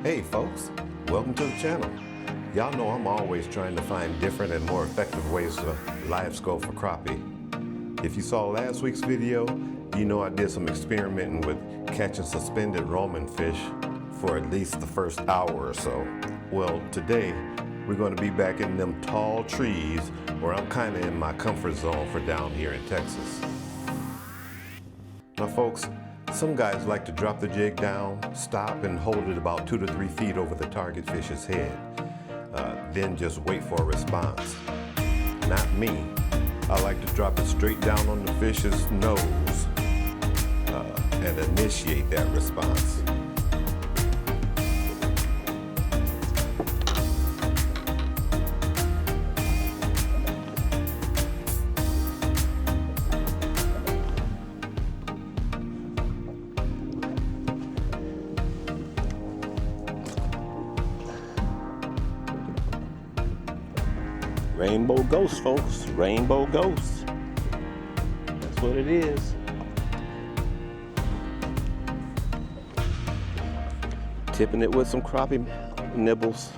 Hey folks, welcome to the channel. Y'all know I'm always trying to find different and more effective ways to live scope for crappie. If you saw last week's video, you know I did some experimenting with catching suspended roaming fish for at least the first hour or so. Well, today we're going to be back in them tall trees where I'm kind of in my comfort zone for down here in Texas. Now folks, some guys like to drop the jig down, stop and hold it about 2 to 3 feet over the target fish's head, then just wait for a response. Not me. I like to drop it straight down on the fish's nose and initiate that response. Rainbow ghost, folks. Rainbow ghost. That's what it is. Tipping it with some crappie nibbles.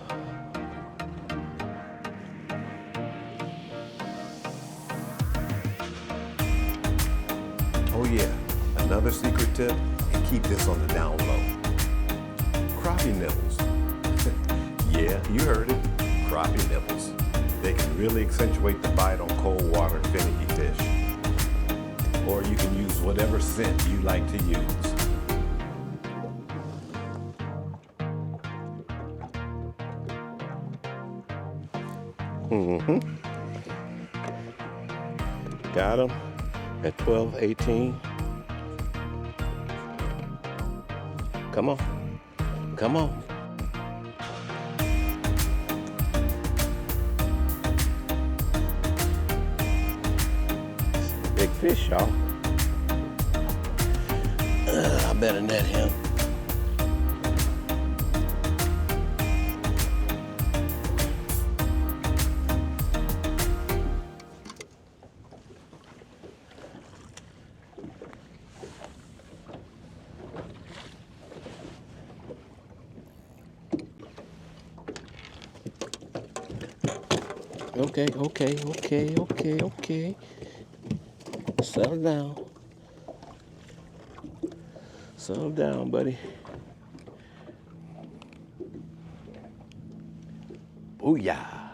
Oh yeah, another secret tip, and keep this on the down low. Crappie nibbles. Yeah, you heard it, crappie nibbles. They can really accentuate the bite on cold water finicky fish. Or you can use whatever scent you like to use. Got him at 12-18. Come on. Come on. Big fish, y'all. I better net him. Okay. Settle down. Settle down, buddy. Booyah.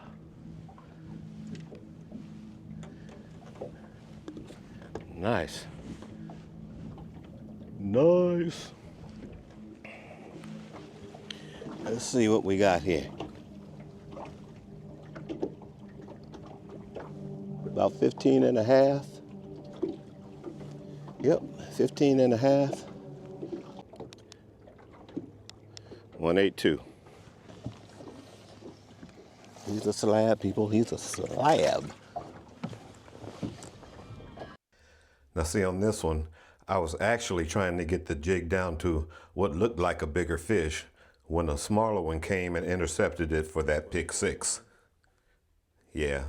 Nice. Nice. Let's see what we got here. About 15 and a half. Yep, 15 and a half. 182. He's a slab, people. He's a slab. Now see, on this one, I was actually trying to get the jig down to what looked like a bigger fish when a smaller one came and intercepted it for that pick 6. Yeah,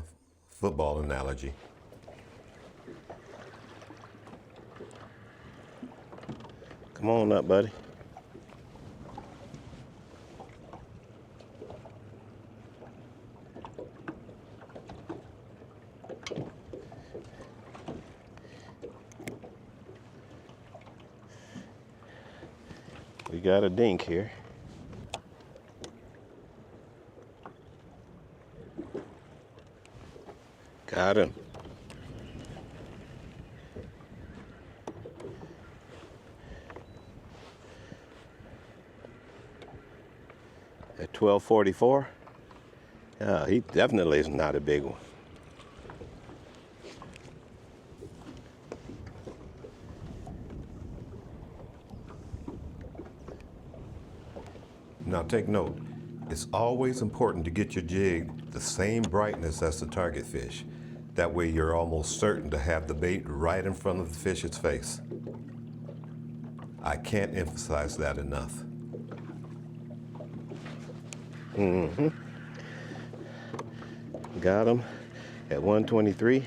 football analogy. Come on up, buddy. We got a dink here. Got him. At 12:44. He definitely is not a big one. Now take note, it's always important to get your jig the same brightness as the target fish. That way you're almost certain to have the bait right in front of the fish's face. I can't emphasize that enough. Got him at 123.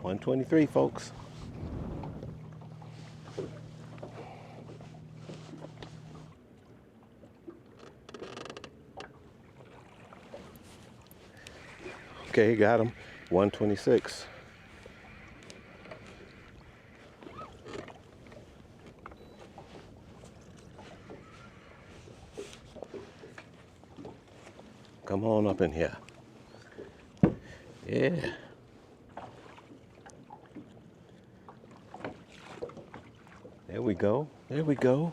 $123, folks. Okay, got him. 126. Come on up in here. Yeah. There we go. There we go.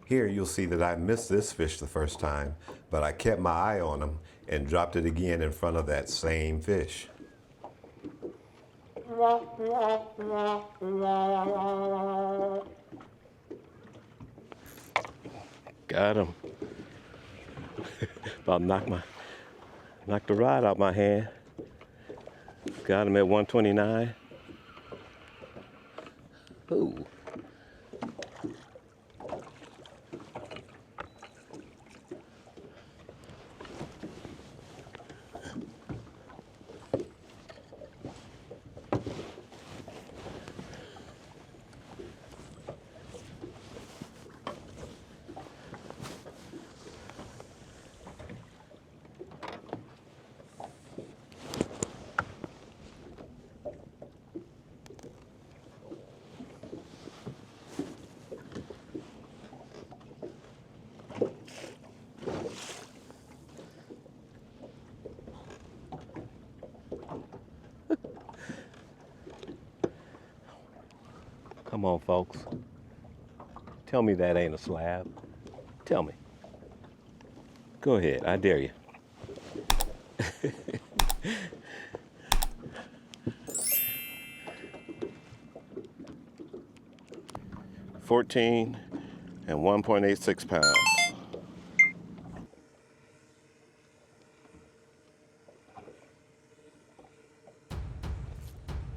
Here you'll see that I missed this fish the first time, but I kept my eye on him and dropped it again in front of that same fish. Got him. About knocked the rod out my hand. Got him at 129. Ooh. Come on, folks. Tell me that ain't a slab. Tell me. Go ahead, I dare you. $14 and 1.86 pounds.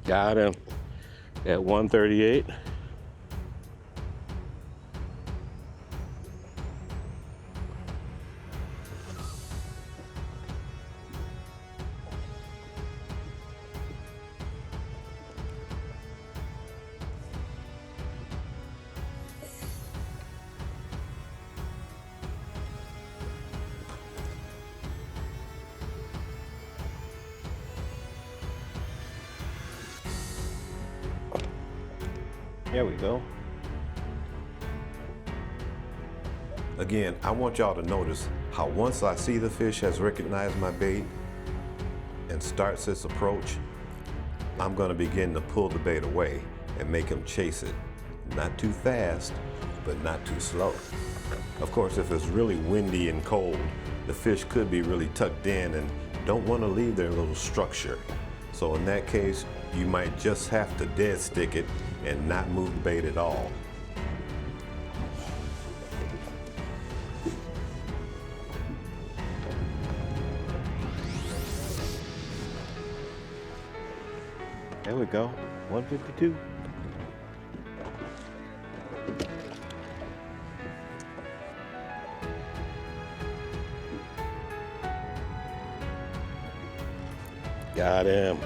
Got him at 138. There we go. Again, I want y'all to notice how once I see the fish has recognized my bait and starts its approach, I'm going to begin to pull the bait away and make him chase it. Not too fast, but not too slow. Of course, if it's really windy and cold, the fish could be really tucked in and don't want to leave their little structure. So in that case, you might just have to dead stick it and not move the bait at all. There we go, 152. Got him.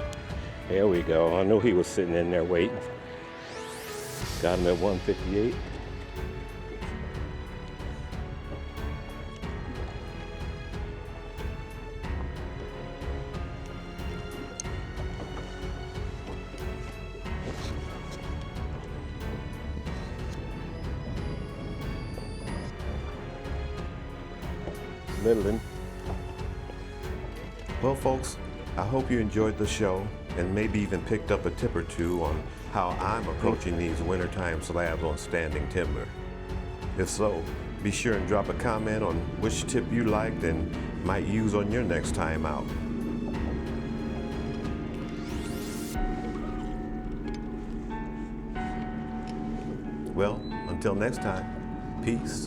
There we go. I knew he was sitting in there waiting. Got him at 158. Middling. Well, folks, I hope you enjoyed the show and maybe even picked up a tip or two on how I'm approaching these wintertime slabs on standing timber. If so, be sure and drop a comment on which tip you liked and might use on your next time out. Well, until next time, peace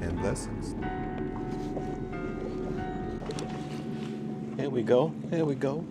and blessings. There we go. There we go.